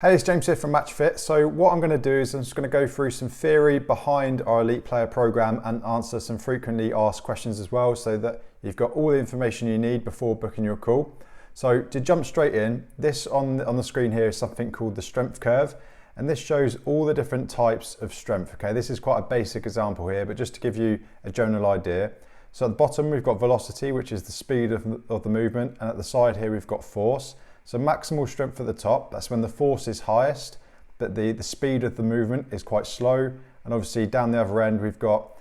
Hey, it's James here from Matchfit. So what I'm going to do is I'm just going to go through some theory behind our Elite Player program and answer some frequently asked questions as well, so that you've got all the information you need before booking your call. So to jump straight in, this on the screen here is something called the strength curve, and this shows all the different types of strength. Okay, this is quite a basic example here, but just to give you a general idea. So at the bottom we've got velocity, which is the speed of the movement, and at the side here we've got force. So maximal strength at the top, that's when the force is highest, but the speed of the movement is quite slow. And obviously down the other end, we've got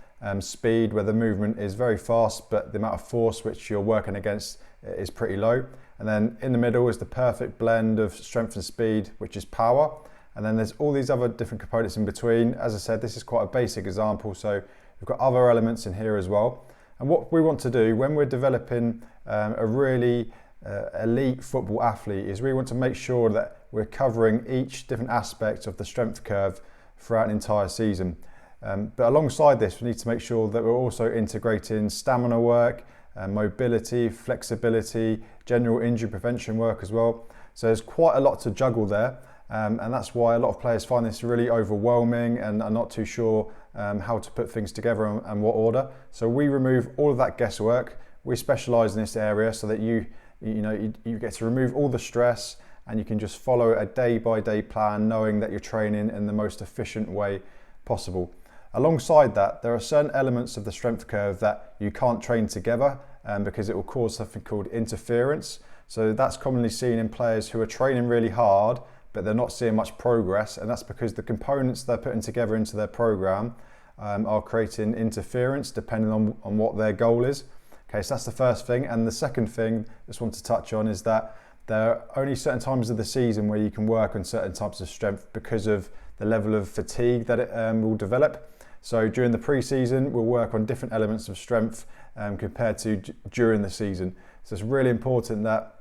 speed where the movement is very fast, but the amount of force which you're working against is pretty low. And then in the middle is the perfect blend of strength and speed, which is power. And then there's all these other different components in between. As I said, this is quite a basic example, so we've got other elements in here as well. And what we want to do when we're developing a really elite football athlete is we want to make sure that we're covering each different aspect of the strength curve throughout an entire season. But alongside this, we need to make sure that we're also integrating stamina work, mobility, flexibility, general injury prevention work as well. So there's quite a lot to juggle there, and that's why a lot of players find this really overwhelming and are not too sure how to put things together and what order. So we remove all of that guesswork. We specialise in this area so that you get to remove all the stress, and you can just follow a day-by-day plan, knowing that you're training in the most efficient way possible. Alongside that, there are certain elements of the strength curve that you can't train together because it will cause something called interference. So that's commonly seen in players who are training really hard, but they're not seeing much progress, and that's because the components they're putting together into their program are creating interference depending on what their goal is. Okay, so that's the first thing. And the second thing I just want to touch on is that there are only certain times of the season where you can work on certain types of strength because of the level of fatigue that it will develop. So during the pre-season, we'll work on different elements of strength compared to during the season. So it's really important that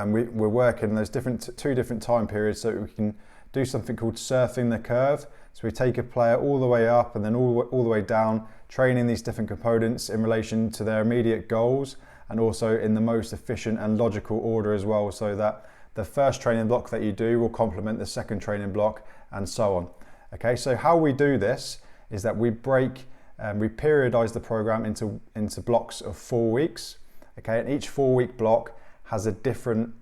we're working those two different time periods so we can do something called surfing the curve. So we take a player all the way up and then all the way down, training these different components in relation to their immediate goals, and also in the most efficient and logical order as well, so that the first training block that you do will complement the second training block, and so on. Okay, so how we do this is that we periodize the program into blocks of 4 weeks. Okay, and each 4-week block has a different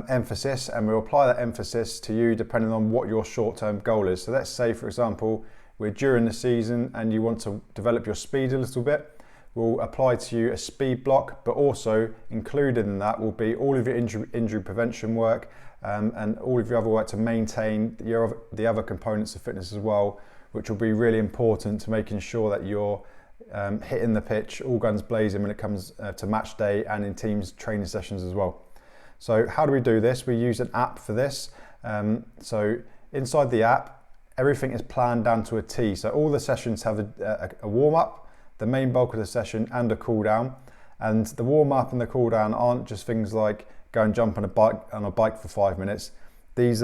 emphasis, and we'll apply that emphasis to you depending on what your short-term goal is. So let's say, for example, we're during the season and you want to develop your speed a little bit. We'll apply to you a speed block, but also included in that will be all of your injury prevention work and all of your other work to maintain the other components of fitness as well, which will be really important to making sure that you're hitting the pitch all guns blazing when it comes to match day and in teams training sessions as well. So how do we do this? We use an app for this. So inside the app, everything is planned down to a T. So all the sessions have a warm-up, the main bulk of the session, and a cool-down. And the warm-up and the cool-down aren't just things like go and jump on a bike for 5 minutes. These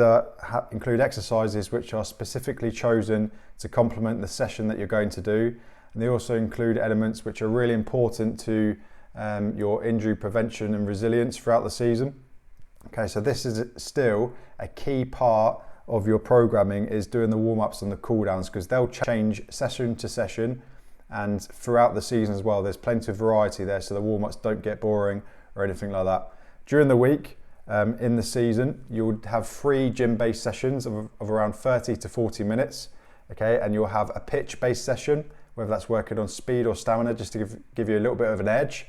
include exercises which are specifically chosen to complement the session that you're going to do. And they also include elements which are really important to your injury prevention and resilience throughout the season. Okay, so this is still a key part of your programming, is doing the warm-ups and the cool-downs, because they'll change session to session and throughout the season as well. There's plenty of variety there, so the warm-ups don't get boring or anything like that. During the week, in the season, you'll have 3 gym-based sessions of around 30 to 40 minutes, okay, and you'll have a pitch-based session, whether that's working on speed or stamina, just to give you a little bit of an edge.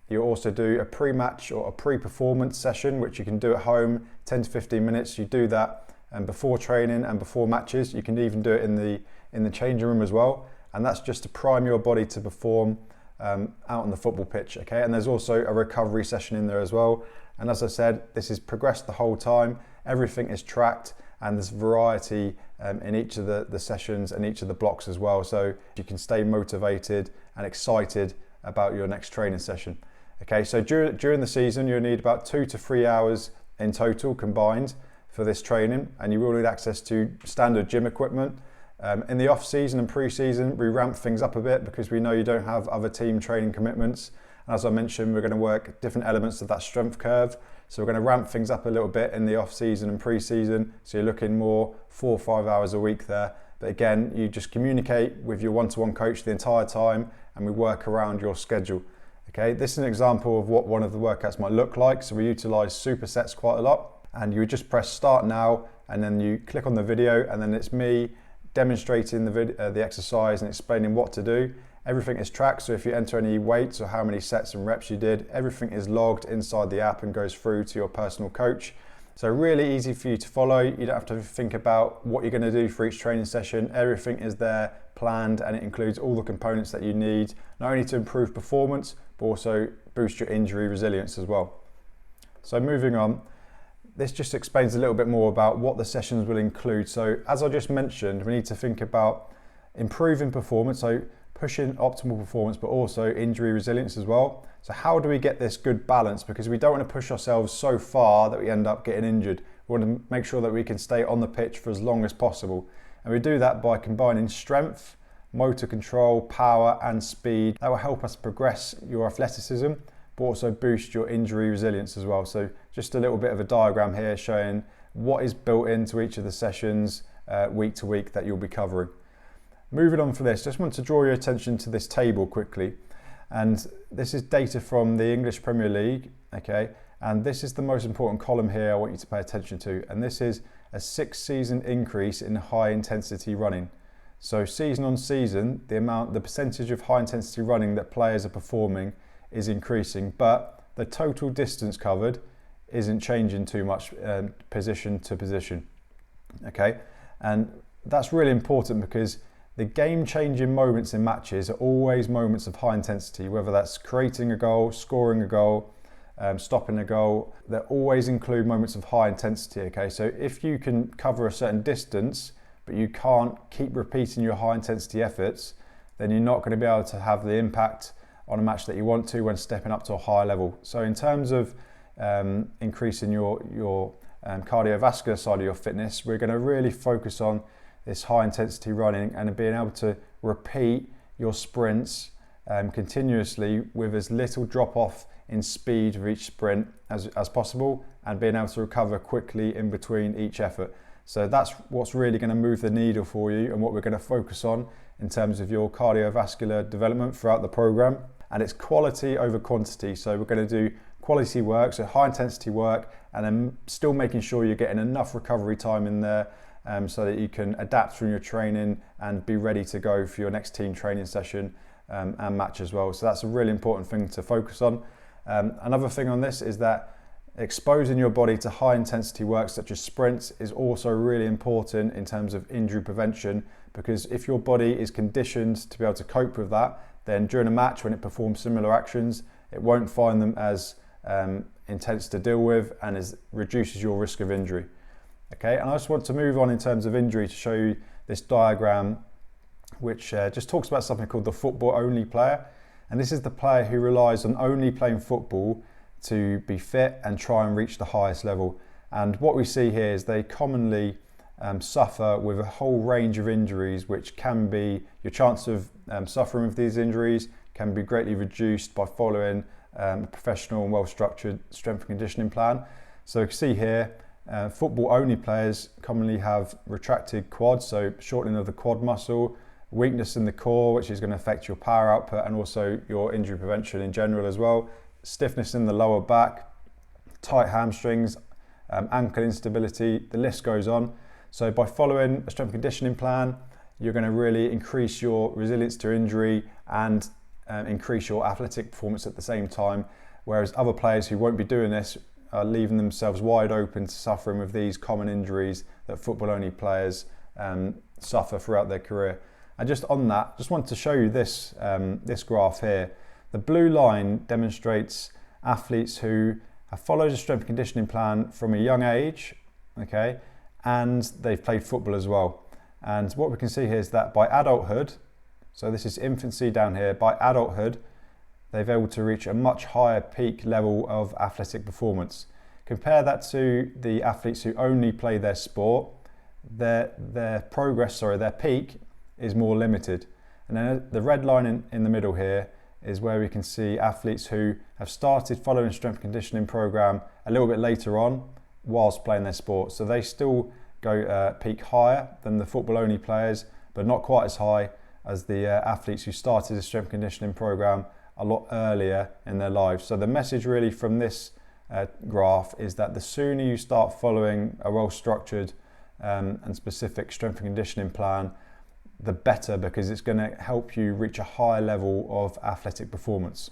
You'll also do a pre-match or a pre-performance session, which you can do at home, 10 to 15 minutes. You do that before training and before matches. You can even do it in the changing room as well, and that's just to prime your body to perform out on the football pitch. Okay, and there's also a recovery session in there as well. And as I said, this is progressed the whole time. Everything is tracked, and there's variety in each of the sessions and each of the blocks as well, so you can stay motivated and excited about your next training session. Okay, so during the season, you'll need about 2 to 3 hours in total combined for this training, and you will need access to standard gym equipment. In the off season and pre-season, we ramp things up a bit because we know you don't have other team training commitments. And as I mentioned, we're going to work different elements of that strength curve. So we're going to ramp things up a little bit in the off season and pre-season. So you're looking more 4 or 5 hours a week there. But again, you just communicate with your one-to-one coach the entire time, and we work around your schedule. Okay, this is an example of what one of the workouts might look like. So we utilize supersets quite a lot, and you would just press start now, and then you click on the video, and then it's me demonstrating the exercise and explaining what to do. Everything is tracked, so if you enter any weights or how many sets and reps you did, everything is logged inside the app and goes through to your personal coach. So really easy for you to follow. You don't have to think about what you're going to do for each training session. Everything is there planned, and it includes all the components that you need, not only to improve performance, but also boost your injury resilience as well. So moving on, this just explains a little bit more about what the sessions will include. So as I just mentioned, we need to think about improving performance, so pushing optimal performance, but also injury resilience as well. So how do we get this good balance? Because we don't want to push ourselves so far that we end up getting injured. We want to make sure that we can stay on the pitch for as long as possible. And we do that by combining strength, motor control, power and speed. That will help us progress your athleticism, but also boost your injury resilience as well. So just a little bit of a diagram here showing what is built into each of the sessions week to week that you'll be covering. Moving on for this, just want to draw your attention to this table quickly. And this is data from the English Premier League, okay? And this is the most important column here I want you to pay attention to. And this is a 6-season increase in high intensity running. So season on season, the percentage of high intensity running that players are performing is increasing, but the total distance covered isn't changing too much position to position, okay? And that's really important because the game-changing moments in matches are always moments of high intensity, whether that's creating a goal, scoring a goal, stopping a goal. They always include moments of high intensity, okay? So if you can cover a certain distance, but you can't keep repeating your high intensity efforts, then you're not going to be able to have the impact on a match that you want to when stepping up to a high level. So in terms of increasing your cardiovascular side of your fitness, we're going to really focus on this high intensity running and being able to repeat your sprints continuously with as little drop off in speed of each sprint as possible, and being able to recover quickly in between each effort. So that's what's really going to move the needle for you and what we're going to focus on in terms of your cardiovascular development throughout the program. And it's quality over quantity. So we're going to do quality work, so high intensity work, and then still making sure you're getting enough recovery time in there so that you can adapt from your training and be ready to go for your next team training session and match as well. So that's a really important thing to focus on. Another thing on this is that exposing your body to high intensity work such as sprints is also really important in terms of injury prevention, because if your body is conditioned to be able to cope with that, then during a match when it performs similar actions, it won't find them as intense to deal with and reduces your risk of injury. Okay, and I just want to move on in terms of injury to show you this diagram which just talks about something called the football only player. And this is the player who relies on only playing football to be fit and try and reach the highest level. And what we see here is they commonly suffer with a whole range of injuries, which can be, your chance of suffering with these injuries can be greatly reduced by following a professional and well-structured strength and conditioning plan. So you can see here, football only players commonly have retracted quads, so shortening of the quad muscle, weakness in the core, which is going to affect your power output and also your injury prevention in general as well, stiffness in the lower back, tight hamstrings, ankle instability, the list goes on. So by following a strength conditioning plan, you're going to really increase your resilience to injury and increase your athletic performance at the same time, whereas other players who won't be doing this are leaving themselves wide open to suffering with these common injuries that football only players suffer throughout their career. And just on that, just wanted to show you this, this graph here. The blue line demonstrates athletes who have followed a strength conditioning plan from a young age, okay, and they've played football as well. And what we can see here is that by adulthood, so this is infancy down here, by adulthood, they've able to reach a much higher peak level of athletic performance. Compare that to the athletes who only play their sport, their progress, their peak is more limited. And then the red line in the middle here is where we can see athletes who have started following a strength and conditioning program a little bit later on whilst playing their sport. So they still go peak higher than the football only players, but not quite as high as the athletes who started a strength and conditioning program a lot earlier in their lives. So the message really from this graph is that the sooner you start following a well-structured and specific strength and conditioning plan, the better, because it's going to help you reach a higher level of athletic performance.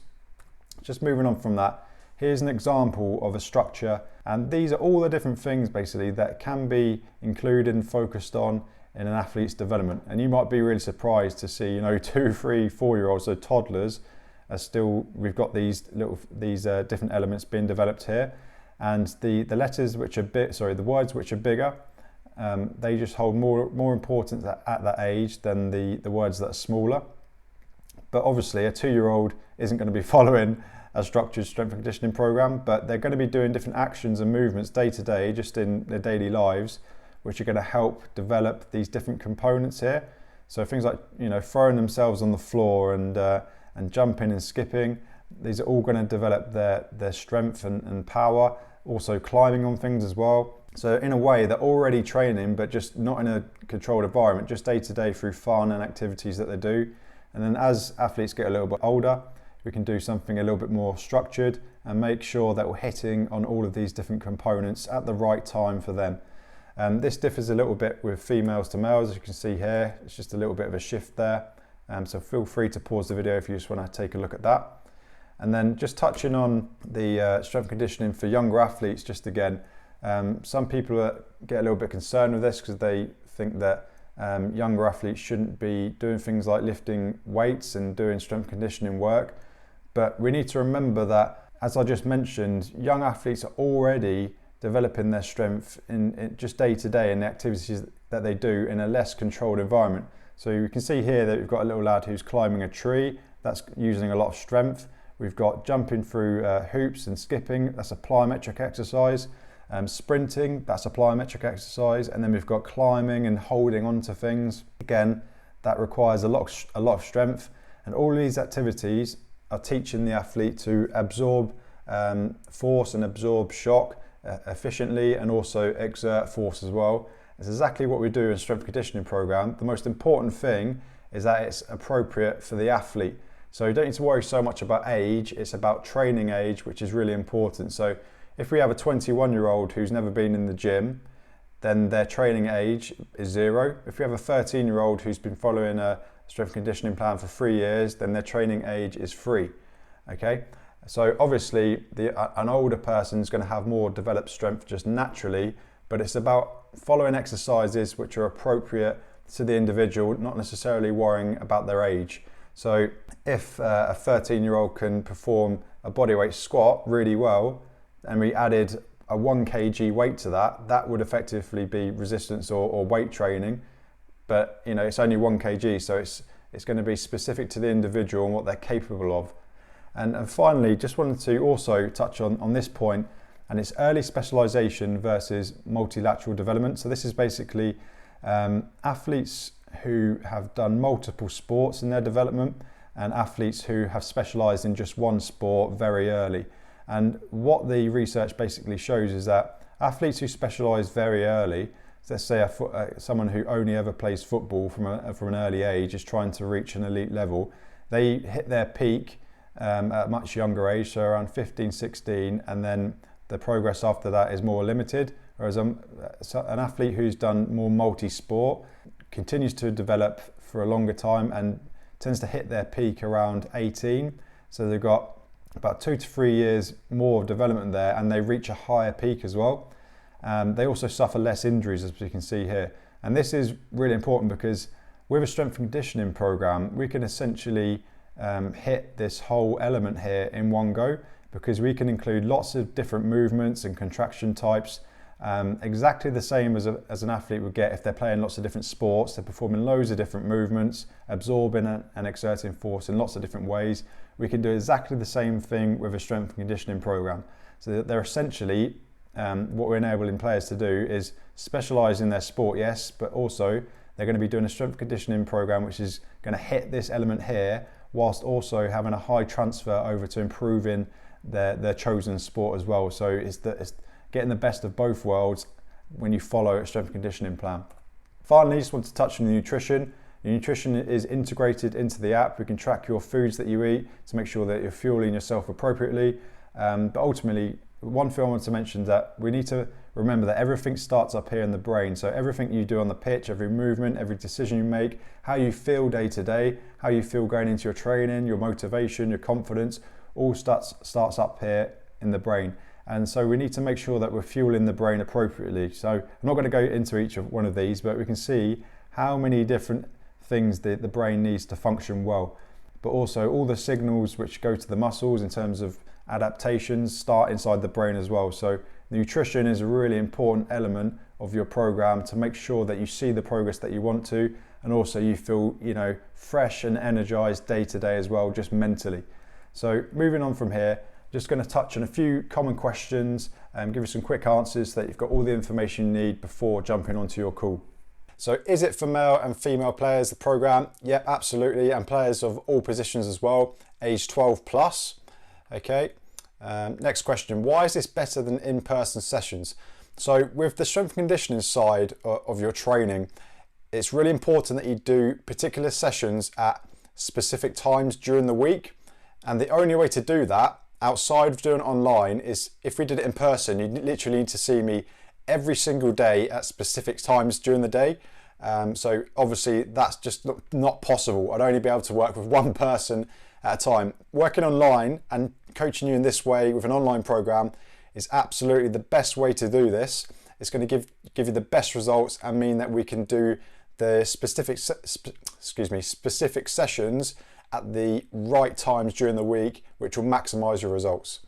Just moving on from that, here's an example of a structure, and these are all the different things basically that can be included and focused on in an athlete's development. And you might be really surprised to see, 2, 3, 4-year-olds, so toddlers, are still, we've got these different elements being developed here, and the letters which are the words which are bigger, they just hold more importance at that age than the words that are smaller. But obviously a 2-year-old isn't going to be following a structured strength and conditioning program, but they're going to be doing different actions and movements day to day, just in their daily lives, which are going to help develop these different components here. So things like throwing themselves on the floor and jumping and skipping, these are all going to develop their strength and power. Also climbing on things as well. So in a way, they're already training, but just not in a controlled environment, just day to day through fun and activities that they do. And then as athletes get a little bit older, we can do something a little bit more structured and make sure that we're hitting on all of these different components at the right time for them. This differs a little bit with females to males, as you can see here. It's just a little bit of a shift there. So feel free to pause the video if you just want to take a look at that. And then just touching on the strength conditioning for younger athletes, just again, some people get a little bit concerned with this because they think that younger athletes shouldn't be doing things like lifting weights and doing strength conditioning work. But we need to remember that, as I just mentioned, young athletes are already developing their strength in just day to day in the activities that they do in a less controlled environment. So you can see here that we've got a little lad who's climbing a tree. That's using a lot of strength. We've got jumping through hoops and skipping. That's a plyometric exercise. Sprinting, that's a plyometric exercise. And then we've got climbing and holding onto things. Again, that requires a lot of strength. And all of these activities are teaching the athlete to absorb force and absorb shock efficiently, and also exert force as well. It's exactly what we do in strength conditioning program. The most important thing is that it's appropriate for the athlete. So you don't need to worry so much about age, it's about training age, which is really important. So if we have a 21-year-old who's never been in the gym, then their training age is 0. If we have a 13-year-old who's been following a strength conditioning plan for 3 years, then their training age is 3. Okay? So obviously an older person is going to have more developed strength just naturally, but it's about following exercises which are appropriate to the individual, not necessarily worrying about their age. So if a 13-year-old can perform a bodyweight squat really well, and we added a 1 kg weight to that, that would effectively be resistance or weight training. But it's only 1 kg, so it's going to be specific to the individual and what they're capable of. And finally, just wanted to also touch on this point, and it's early specialization versus multilateral development. So this is basically athletes who have done multiple sports in their development and athletes who have specialized in just one sport very early. And what the research basically shows is that athletes who specialize very early, let's say someone who only ever plays football from an early age is trying to reach an elite level, they hit their peak at a much younger age, so around 15, 16, and then the progress after that is more limited. Whereas an athlete who's done more multi-sport continues to develop for a longer time and tends to hit their peak around 18. So they've got about 2 to 3 years more of development there, and they reach a higher peak as well. They also suffer less injuries, as you can see here. And this is really important because with a strength and conditioning program, we can essentially hit this whole element here in one go, because we can include lots of different movements and contraction types, exactly the same as an athlete would get if they're playing lots of different sports. They're performing loads of different movements, absorbing and exerting force in lots of different ways. We can do exactly the same thing with a strength and conditioning program. So they're essentially, what we're enabling players to do is specialize in their sport, yes, but also they're going to be doing a strength and conditioning program which is going to hit this element here whilst also having a high transfer over to improving their chosen sport as well. So it's getting the best of both worlds when you follow a strength and conditioning plan. Finally, just want to touch on the nutrition. The nutrition is integrated into the app. We can track your foods that you eat to make sure that you're fueling yourself appropriately. But ultimately, one thing I want to mention is that we need to remember that everything starts up here in the brain. So everything you do on the pitch, every movement, every decision you make, how you feel day to day, how you feel going into your training, your motivation, your confidence, all starts up here in the brain. And so we need to make sure that we're fueling the brain appropriately. So I'm not going to go into each of one of these, but we can see how many different things the brain needs to function well. But also all the signals which go to the muscles in terms of adaptations start inside the brain as well. So nutrition is a really important element of your program to make sure that you see the progress that you want to, and also you feel, fresh and energized day to day as well, just mentally. So moving on from here, just going to touch on a few common questions and give you some quick answers so that you've got all the information you need before jumping onto your call. So is it for male and female players, the program? Yeah, absolutely. And players of all positions as well, age 12 plus. Okay. Next question, why is this better than in-person sessions? So with the strength and conditioning side of your training, it's really important that you do particular sessions at specific times during the week. And the only way to do that outside of doing it online is if we did it in person, you literally need to see me every single day at specific times during the day. So obviously that's just not possible. I'd only be able to work with one person at a time. Working online and coaching you in this way with an online program is absolutely the best way to do this. It's going to give you the best results and mean that we can do the specific sessions at the right times during the week, which will maximize your results.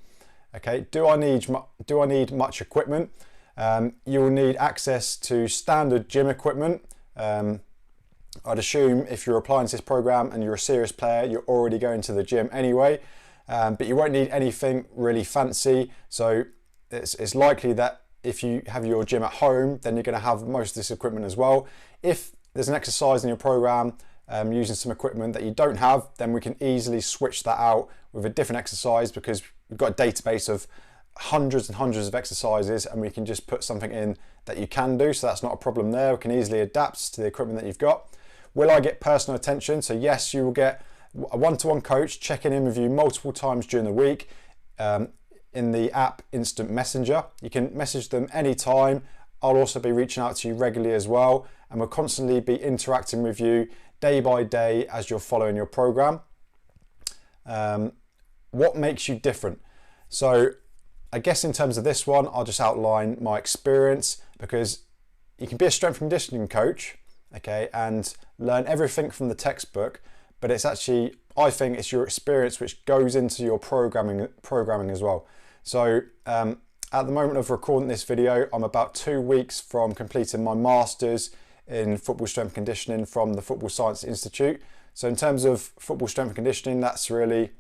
Okay, do I need much equipment? You will need access to standard gym equipment. I'd assume if you're applying to this program and you're a serious player, you're already going to the gym anyway, but you won't need anything really fancy. So it's likely that if you have your gym at home, then you're going to have most of this equipment as well. If there's an exercise in your program using some equipment that you don't have, then we can easily switch that out with a different exercise, because we've got a database of hundreds and hundreds of exercises, and we can just put something in that you can do. So that's not a problem there. We can easily adapt to the equipment that you've got. Will I get personal attention? So yes, you will get a one-to-one coach checking in with you multiple times during the week in the app Instant Messenger. You can message them anytime. I'll also be reaching out to you regularly as well, and we'll constantly be interacting with you day by day as you're following your program. What makes you different? So I guess in terms of this one, I'll just outline my experience, because you can be a strength and conditioning coach, okay, and learn everything from the textbook, but it's actually, I think it's your experience which goes into your programming as well. So at the moment of recording this video, I'm about 2 weeks from completing my master's in football strength and conditioning from the Football Science Institute. So in terms of football strength and conditioning, that's really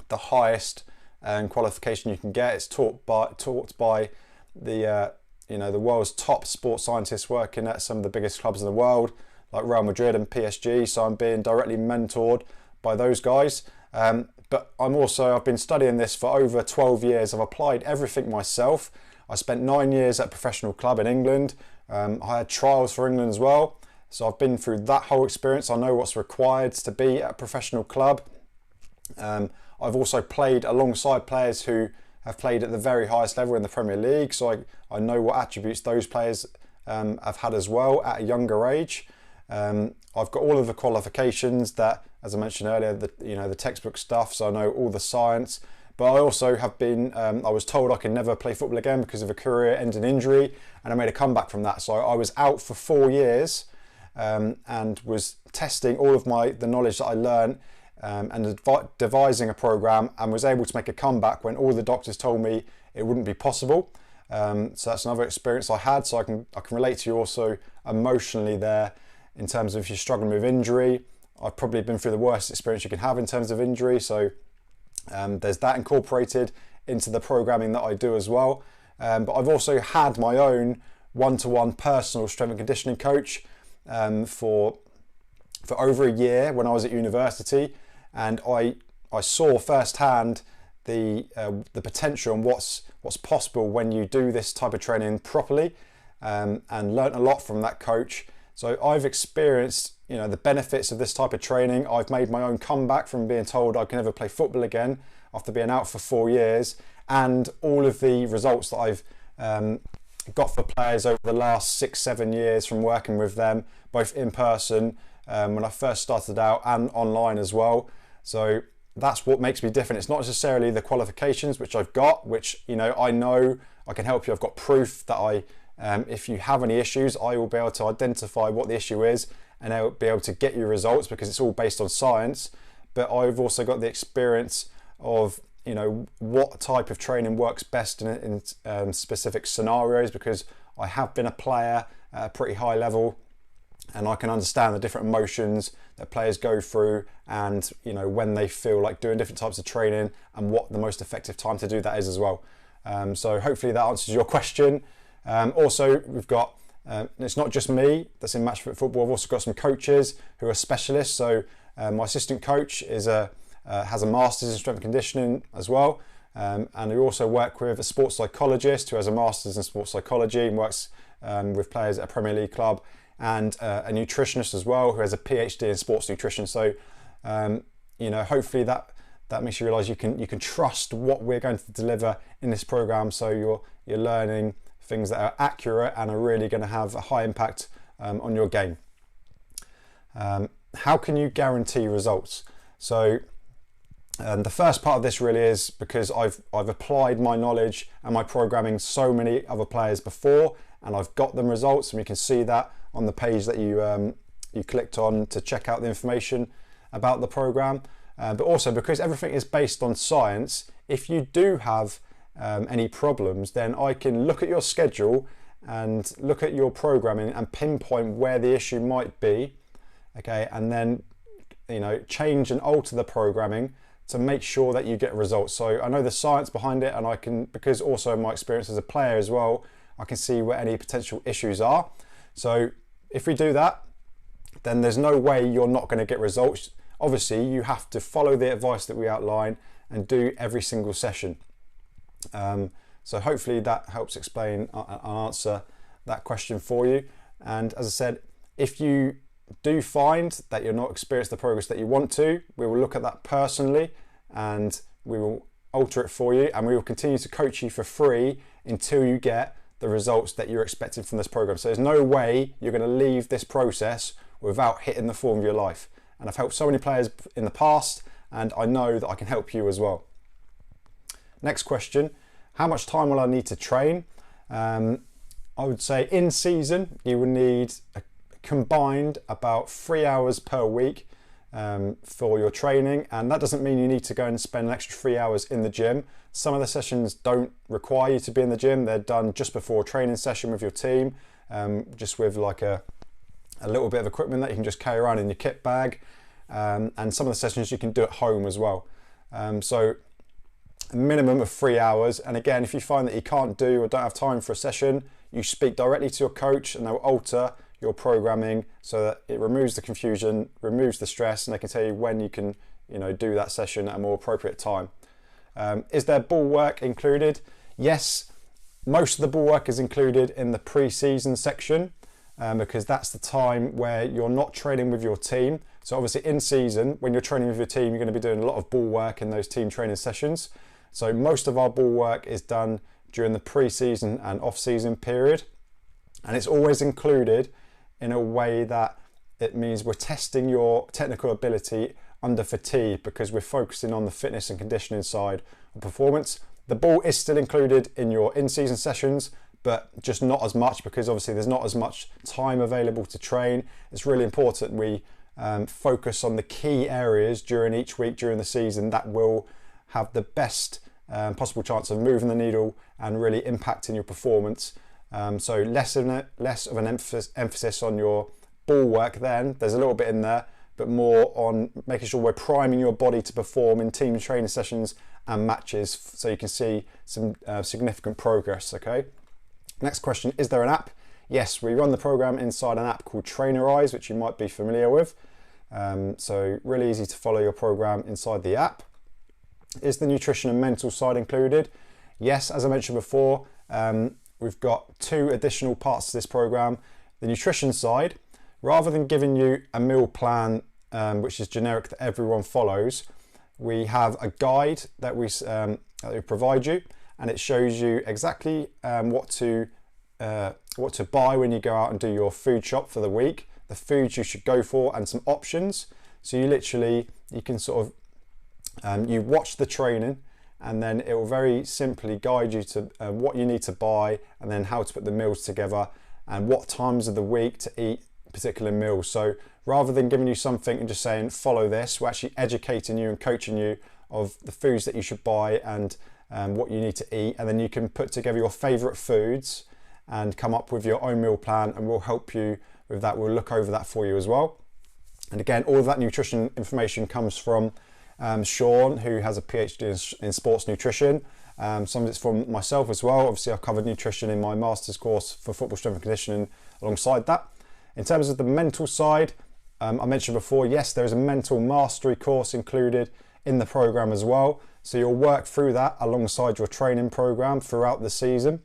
the highest qualification you can get. It's taught by the the world's top sports scientists working at some of the biggest clubs in the world, like Real Madrid and PSG. So I'm being directly mentored by those guys. But I've been studying this for over 12 years. I've applied everything myself. I spent 9 years at a professional club in England. I had trials for England as well. So I've been through that whole experience. I know what's required to be at a professional club. I've also played alongside players who have played at the very highest level in the Premier League. So I know what attributes those players have had as well at a younger age. I've got all of the qualifications that, as I mentioned earlier, the textbook stuff. So I know all the science. But I also have been, I was told I could never play football again because of a career-ending injury, and I made a comeback from that. So I was out for 4 years and was testing all of the knowledge that I learned and devising a program, and was able to make a comeback when all the doctors told me it wouldn't be possible. So that's another experience I had. So I can relate to you also emotionally there in terms of if you're struggling with injury. I've probably been through the worst experience you can have in terms of injury. So there's that incorporated into the programming that I do as well. But I've also had my own one-to-one personal strength and conditioning coach for over a year when I was at university. and I saw firsthand the potential and what's possible when you do this type of training properly, and learnt a lot from that coach. So I've experienced, you know, the benefits of this type of training. I've made my own comeback from being told I can never play football again after being out for 4 years, and all of the results that I've got for players over the last 6-7 years from working with them, both in person when I first started out and online as well. So that's what makes me different. It's not necessarily the qualifications which I've got, which, you know I can help you. I've got proof that if you have any issues, I will be able to identify what the issue is and I'll be able to get you results, because it's all based on science. But I've also got the experience of, you know, what type of training works best in specific scenarios, because I have been a player at a pretty high level, and I can understand the different emotions that players go through, and, you know, when they feel like doing different types of training and what the most effective time to do that is as well. So hopefully that answers your question. Also, we've got, it's not just me that's in Matchfit Football. I've also got some coaches who are specialists. So my assistant coach is has a master's in strength and conditioning as well. And we also work with a sports psychologist who has a master's in sports psychology and works with players at a Premier League club, and a nutritionist as well who has a PhD in sports nutrition. So, you know, hopefully that makes you realise you can trust what we're going to deliver in this program. So you're learning things that are accurate and are really going to have a high impact on your game. How can you guarantee results? So the first part of this really is because I've applied my knowledge and my programming so many other players before, and I've got them results, and you can see that on the page that you clicked on to check out the information about the program. But also because everything is based on science, if you do have any problems, then I can look at your schedule and look at your programming and pinpoint where the issue might be, okay, and then, you know, change and alter the programming to make sure that you get results. So I know the science behind it, and I can, because also my experience as a player as well, I can see where any potential issues are. So if we do that, then there's no way you're not going to get results. Obviously, you have to follow the advice that we outline and do every single session. So hopefully that helps explain and answer that question for you. And as I said, if you do find that you're not experiencing the progress that you want to, we will look at that personally and we will alter it for you, and we will continue to coach you for free until you get the results that you're expecting from this program. So there's no way you're going to leave this process without hitting the form of your life. And I've helped so many players in the past, and I know that I can help you as well. Next question, how much time will I need to train? I would say in season, you will need a combined about 3 hours per week for your training, and that doesn't mean you need to go and spend an extra 3 hours in the gym. Some of the sessions don't require you to be in the gym. They're done just before a training session with your team, just with like a little bit of equipment that you can just carry around in your kit bag, and some of the sessions you can do at home as well. So a minimum of 3 hours, and again, if you find that you can't do or don't have time for a session, you speak directly to your coach and they'll alter your programming so that it removes the confusion, removes the stress, and they can tell you when you can, you know, do that session at a more appropriate time. Is there ball work included? Yes, most of the ball work is included in the pre-season section, because that's the time where you're not training with your team. So obviously in season, when you're training with your team, you're going to be doing a lot of ball work in those team training sessions. So most of our ball work is done during the pre-season and off-season period, and it's always included in a way that it means we're testing your technical ability under fatigue, because we're focusing on the fitness and conditioning side of performance. The ball is still included in your in-season sessions, but just not as much, because obviously there's not as much time available to train. It's really important we focus on the key areas during each week during the season that will have the best possible chance of moving the needle and really impacting your performance. So less of an emphasis on your ball work then, there's a little bit in there, but more on making sure we're priming your body to perform in team training sessions and matches so you can see some significant progress, okay? Next question, is there an app? Yes, we run the program inside an app called Trainerize, which you might be familiar with. So really easy to follow your program inside the app. Is the nutrition and mental side included? Yes, as I mentioned before, we've got 2 additional parts to this program. The nutrition side, rather than giving you a meal plan which is generic that everyone follows, we have a guide that we provide you, and it shows you exactly what to buy when you go out and do your food shop for the week, the foods you should go for, and some options. So you can sort of you watch the training, and then it will very simply guide you to what you need to buy, and then how to put the meals together, and what times of the week to eat particular meals. So rather than giving you something and just saying follow this, we're actually educating you and coaching you of the foods that you should buy and what you need to eat, and then you can put together your favorite foods and come up with your own meal plan, and we'll help you with that. We'll look over that for you as well. And again, all of that nutrition information comes from Sean, who has a PhD in sports nutrition. Some of it's from myself as well. Obviously, I've covered nutrition in my master's course for football strength and conditioning alongside that. In terms of the mental side, I mentioned before, yes, there is a mental mastery course included in the program as well. So you'll work through that alongside your training program throughout the season.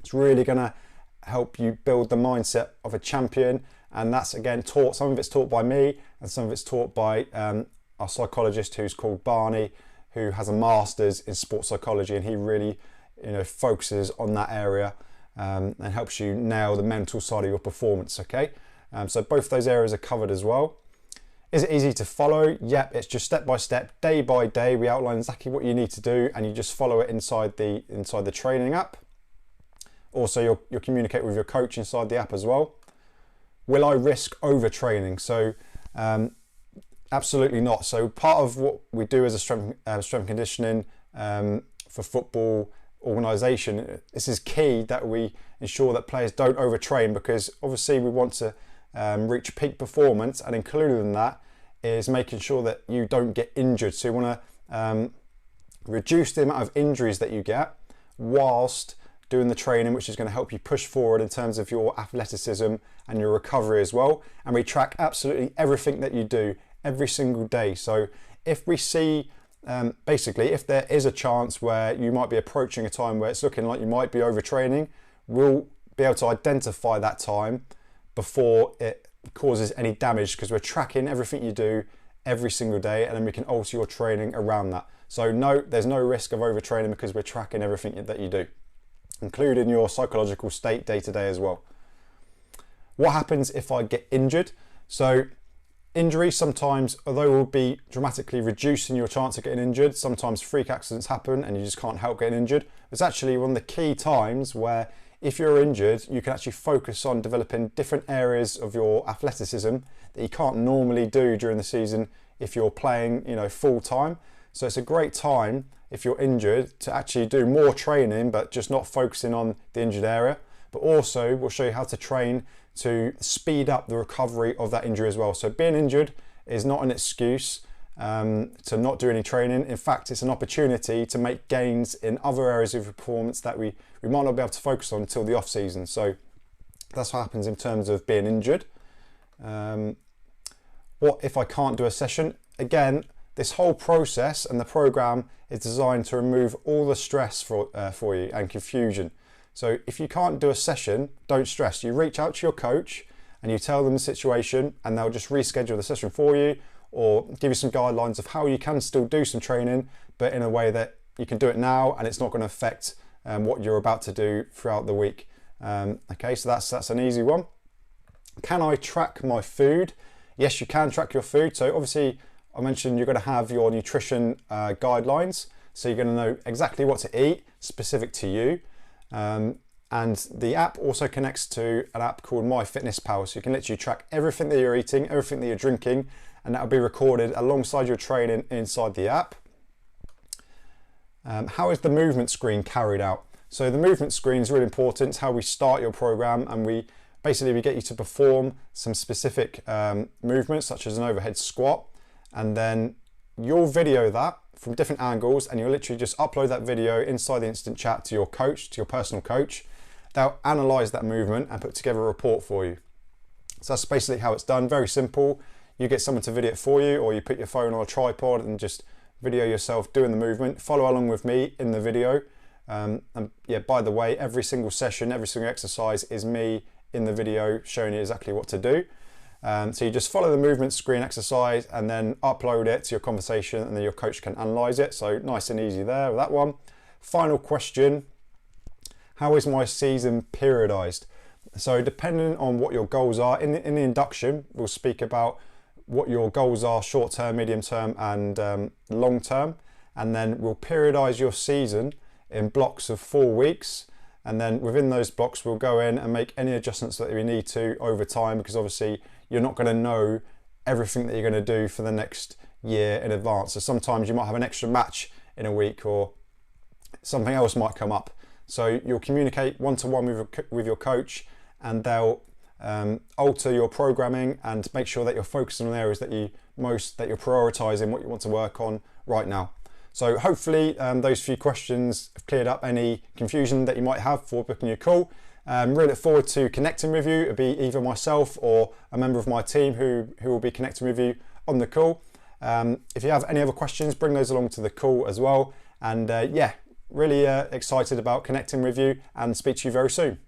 It's really going to help you build the mindset of a champion, and that's again taught. Some of it's taught by me, and some of it's taught by our psychologist, who's called Barney, who has a master's in sports psychology, and he really, focuses on that area and helps you nail the mental side of your performance. Okay, so both those areas are covered as well. Is it easy to follow? Yep, it's just step by step, day by day. We outline exactly what you need to do, and you just follow it inside the training app. Also, you'll communicate with your coach inside the app as well. Will I risk overtraining? So absolutely not. So part of what we do as a strength and conditioning for football organisation, this is key that we ensure that players don't overtrain, because obviously we want to reach peak performance, and included in that is making sure that you don't get injured. So you want to reduce the amount of injuries that you get whilst doing the training, which is going to help you push forward in terms of your athleticism and your recovery as well. And we track absolutely everything that you do every single day. So if we see, basically, if there is a chance where you might be approaching a time where it's looking like you might be overtraining, we'll be able to identify that time before it causes any damage, because we're tracking everything you do every single day, and then we can alter your training around that. So no, there's no risk of overtraining because we're tracking everything that you do, including your psychological state day to day as well. What happens if I get injured? So injury sometimes, although will be dramatically reducing your chance of getting injured, sometimes freak accidents happen and you just can't help getting injured. It's actually one of the key times where if you're injured, you can actually focus on developing different areas of your athleticism that you can't normally do during the season if you're playing, full time. So it's a great time if you're injured to actually do more training, but just not focusing on the injured area. But also we'll show you how to train to speed up the recovery of that injury as well. So being injured is not an excuse to not do any training. In fact, it's an opportunity to make gains in other areas of performance that we might not be able to focus on until the off season. So that's what happens in terms of being injured. What if I can't do a session? Again, this whole process and the program is designed to remove all the stress for you and confusion. So if you can't do a session, don't stress. You reach out to your coach and you tell them the situation, and they'll just reschedule the session for you, or give you some guidelines of how you can still do some training, but in a way that you can do it now and it's not going to affect what you're about to do throughout the week. Okay, so that's an easy one. Can I track my food? Yes, you can track your food. So obviously I mentioned you're going to have your nutrition guidelines. So you're going to know exactly what to eat specific to you. And the app also connects to an app called MyFitnessPal. So you can literally track everything that you're eating, everything that you're drinking, and that will be recorded alongside your training inside the app. How is the movement screen carried out? So the movement screen is really important. It's how we start your program, and we get you to perform some specific movements, such as an overhead squat, and then you'll video that from different angles, and you'll literally just upload that video inside the instant chat to your coach, to your personal coach. They'll analyze that movement and put together a report for you. So that's basically how it's done. Very simple. you get someone to video it for you, or you put your phone on a tripod and just video yourself doing the movement. Follow along with me in the video. And yeah, by the way, every single session, every single exercise is me in the video showing you exactly what to do. So you just follow the movement screen exercise and then upload it to your conversation, and then your coach can analyze it. So nice and easy there with that one. Final question: how is my season periodized? So depending on what your goals are, in the induction, we'll speak about what your goals are, short term, medium term, and long term. And then we'll periodize your season in blocks of 4 weeks. And then within those blocks, we'll go in and make any adjustments that we need to over time, because obviously you're not going to know everything that you're going to do for the next year in advance. So sometimes you might have an extra match in a week, or something else might come up. So you'll communicate one-to-one with your coach, and they'll alter your programming and make sure that you're focusing on areas that you're prioritizing what you want to work on right now. So hopefully those few questions have cleared up any confusion that you might have for booking your call. Really look forward to connecting with you. It'll be either myself or a member of my team who will be connecting with you on the call. If you have any other questions, bring those along to the call as well. And yeah, really excited about connecting with you, and speak to you very soon.